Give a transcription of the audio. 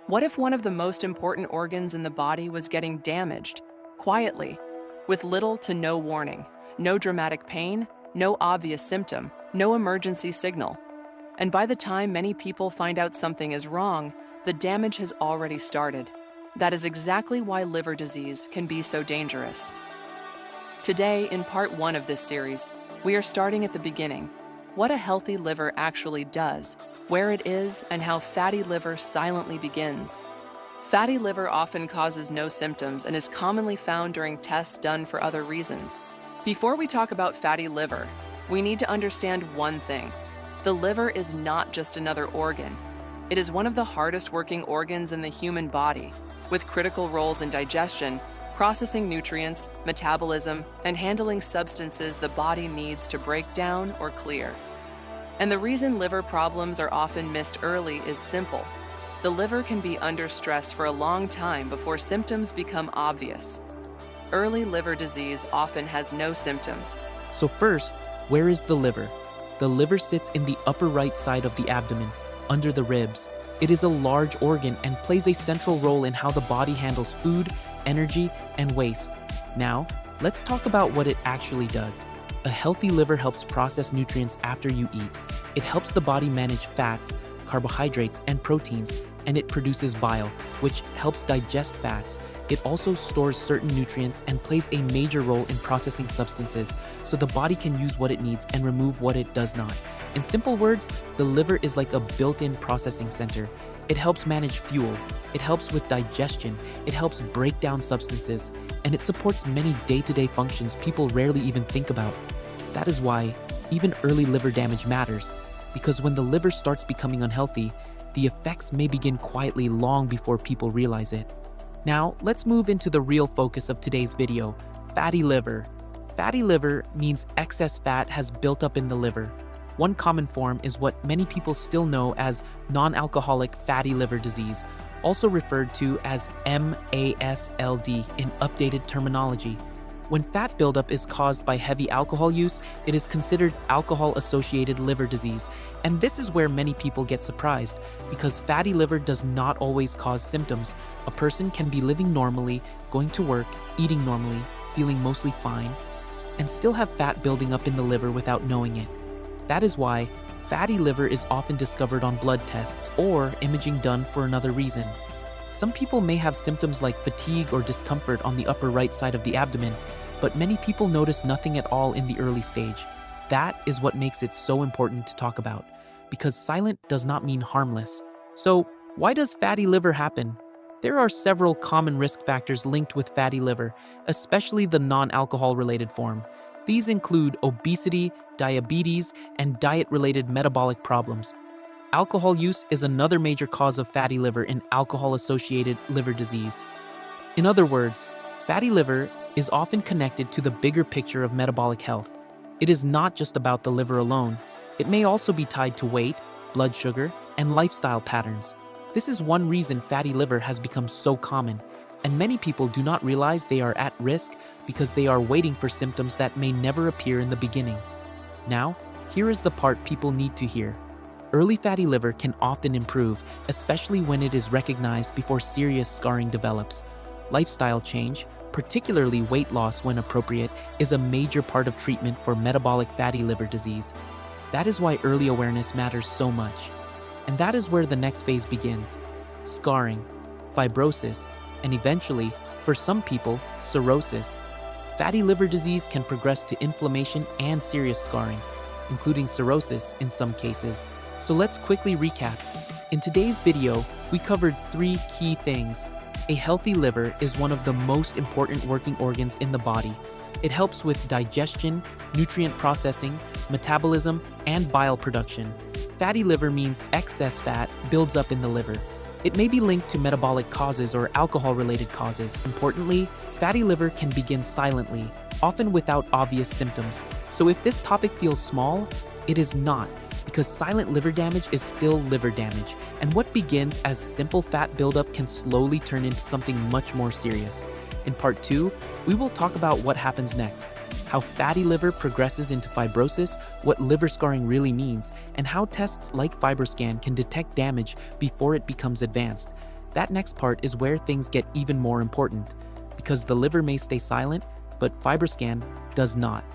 What if one of the most important organs in the body was getting damaged, quietly, with little to no warning, no dramatic pain, no obvious symptom, no emergency signal? And by the time many people find out something is wrong, the damage has already started. That is exactly why liver disease can be so dangerous. Today, in part 1 of this series, we are starting at the beginning: what a healthy liver actually does, where it is, and how fatty liver silently begins. Fatty liver often causes no symptoms and is commonly found during tests done for other reasons. Before we talk about fatty liver, we need to understand one thing. The liver is not just another organ. It is one of the hardest working organs in the human body, with critical roles in digestion, processing nutrients, metabolism, and handling substances the body needs to break down or clear. And the reason liver problems are often missed early is simple. The liver can be under stress for a long time before symptoms become obvious. Early liver disease often has no symptoms. So first, where is the liver? The liver sits in the upper right side of the abdomen, under the ribs. It is a large organ and plays a central role in how the body handles food, energy, and waste. Now, let's talk about what it actually does. A healthy liver helps process nutrients after you eat. It helps the body manage fats, carbohydrates, and proteins, and it produces bile, which helps digest fats. It also stores certain nutrients and plays a major role in processing substances, so the body can use what it needs and remove what it does not. In simple words, the liver is like a built-in processing center. It helps manage fuel, it helps with digestion, it helps break down substances, and it supports many day-to-day functions people rarely even think about. That is why even early liver damage matters, because when the liver starts becoming unhealthy, the effects may begin quietly long before people realize it. Now, let's move into the real focus of today's video: fatty liver. Fatty liver means excess fat has built up in the liver. One common form is what many people still know as non-alcoholic fatty liver disease, also referred to as MASLD in updated terminology. When fat buildup is caused by heavy alcohol use, it is considered alcohol-associated liver disease. And this is where many people get surprised, because fatty liver does not always cause symptoms. A person can be living normally, going to work, eating normally, feeling mostly fine, and still have fat building up in the liver without knowing it. That is why fatty liver is often discovered on blood tests or imaging done for another reason. Some people may have symptoms like fatigue or discomfort on the upper right side of the abdomen, but many people notice nothing at all in the early stage. That is what makes it so important to talk about, because silent does not mean harmless. So, why does fatty liver happen? There are several common risk factors linked with fatty liver, especially the non-alcohol related form. These include obesity, diabetes, and diet-related metabolic problems. Alcohol use is another major cause of fatty liver in alcohol-associated liver disease. In other words, fatty liver is often connected to the bigger picture of metabolic health. It is not just about the liver alone. It may also be tied to weight, blood sugar, and lifestyle patterns. This is one reason fatty liver has become so common, and many people do not realize they are at risk because they are waiting for symptoms that may never appear in the beginning. Now, here is the part people need to hear. Early fatty liver can often improve, especially when it is recognized before serious scarring develops. Lifestyle change, particularly weight loss when appropriate, is a major part of treatment for metabolic fatty liver disease. That is why early awareness matters so much. And that is where the next phase begins: scarring, fibrosis, and eventually, for some people, cirrhosis. Fatty liver disease can progress to inflammation and serious scarring, including cirrhosis in some cases. So let's quickly recap. In today's video, we covered 3 key things. A healthy liver is one of the most important working organs in the body. It helps with digestion, nutrient processing, metabolism, and bile production. Fatty liver means excess fat builds up in the liver. It may be linked to metabolic causes or alcohol-related causes. Importantly, fatty liver can begin silently, often without obvious symptoms. So if this topic feels small, it is not, because silent liver damage is still liver damage, and what begins as simple fat buildup can slowly turn into something much more serious. In part 2, we will talk about what happens next, how fatty liver progresses into fibrosis, what liver scarring really means, and how tests like FibroScan can detect damage before it becomes advanced. That next part is where things get even more important, because the liver may stay silent, but FibroScan does not.